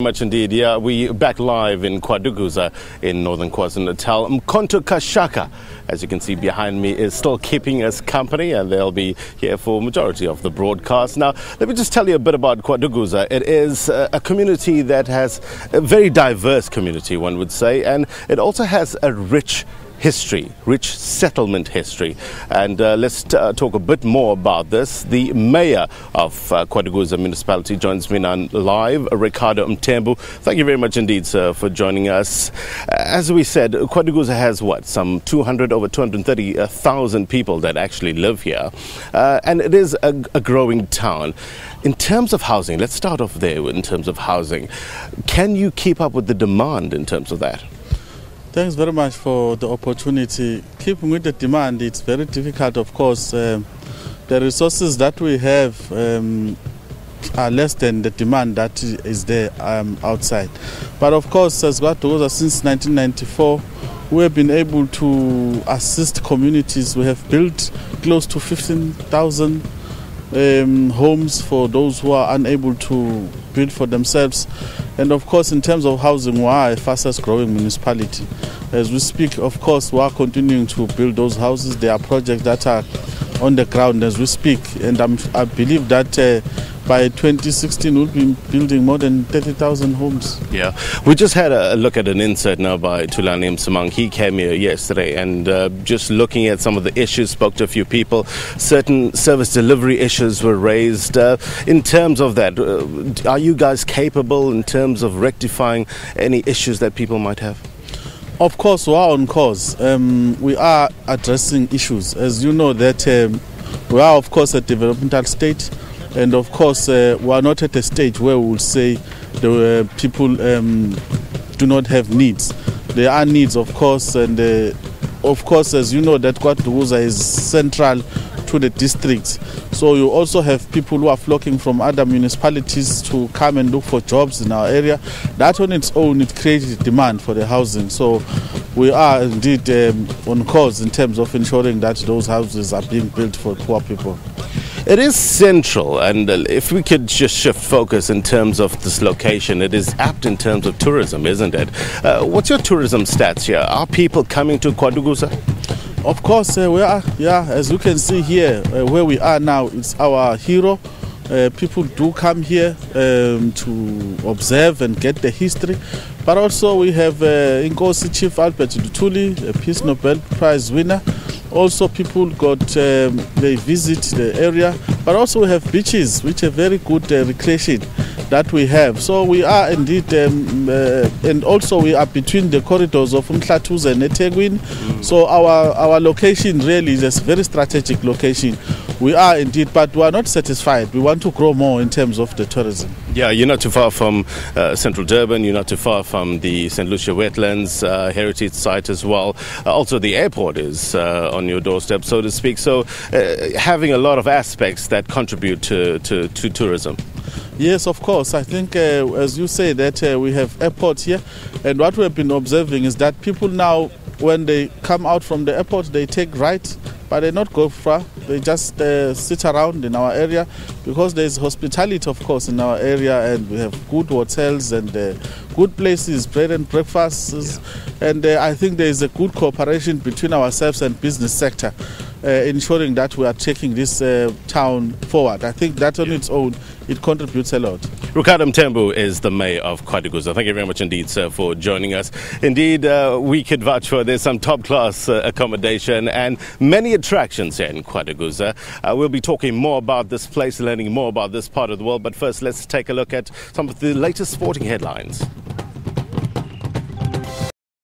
Much indeed, yeah. We back live in KwaDukuza in northern KwaZulu-Natal. KwaDukuza, as you can see behind me, is still keeping us company, and they'll be here for majority of the broadcast. Now, let me just tell you a bit about KwaDukuza. It is a community that has a very diverse community, one would say, and it also has a rich settlement history. And let's talk a bit more about this. The mayor of KwaDukuza municipality joins me now live, Ricardo Mtembu. Thank you very much indeed, sir, for joining us. As we said, KwaDukuza has what, some 230,000 people that actually live here, and it is a growing town. In terms of housing, let's start off there. In terms of housing, can you keep up with the demand in terms of that? Thanks very much for the opportunity. Keeping with the demand, it's very difficult, of course. The resources that we have are less than the demand that is there outside. But of course, as KwaDukuza since 1994, we have been able to assist communities. We have built close to 15,000 homes for those who are unable to build for themselves. And of course, in terms of housing, we are a fastest growing municipality. As we speak, of course, we are continuing to build those houses. There are projects that are on the ground as we speak, and I believe that by 2016 we'll be building more than 30,000 homes. Yeah, we just had a look at an insert now by Tulani Msamang. He came here yesterday, and just looking at some of the issues, spoke to a few people. Certain service delivery issues were raised. In terms of that, are you guys capable in terms of rectifying any issues that people might have? Of course, we are on course. We are addressing issues. As you know, that we are, of course, a developmental state, and of course, we are not at a stage where we will say the people do not have needs. There are needs, of course, and of course, as you know, that KwaDukuza is central to the district. So you also have people who are flocking from other municipalities to come and look for jobs in our area. That on its own, it creates demand for the housing. So we are indeed on course in terms of ensuring that those houses are being built for poor people. It is central, and if we could just shift focus in terms of this location, it is apt in terms of tourism, isn't it? What's your tourism stats here? Are people coming to KwaDukuza? Of course, we are. Yeah, as you can see here, where we are now, it's our hero. People do come here to observe and get the history. But also we have Inkosi Chief Albert Dutuli, a Peace Nobel Prize winner. Also people they visit the area. But also we have beaches, which are very good recreation that we have. So we are indeed, and also we are between the corridors of KwaDukuza and eThekwini. So our location really is a very strategic location. We are indeed, but we are not satisfied. We want to grow more in terms of the tourism. Yeah, you're not too far from central Durban, you're not too far from the St. Lucia wetlands, heritage site as well. Also the airport is on your doorstep, so to speak. So having a lot of aspects that contribute to tourism. Yes, of course. I think, as you say, that we have airports here, and what we have been observing is that people now, when they come out from the airport, they take right, but they not go far. They just sit around in our area, because there is hospitality, of course, in our area, and we have good hotels and good places, bread and breakfasts, yeah. And I think there is a good cooperation between ourselves and business sector, ensuring that we are taking this town forward. I think that on its own, it contributes a lot. Ricardo Mtembu is the mayor of KwaDukuza. Thank you very much indeed, sir, for joining us. Indeed, we could vouch for there's some top-class accommodation and many attractions here in KwaDukuza. We'll be talking more about this place, learning more about this part of the world. But first, let's take a look at some of the latest sporting headlines.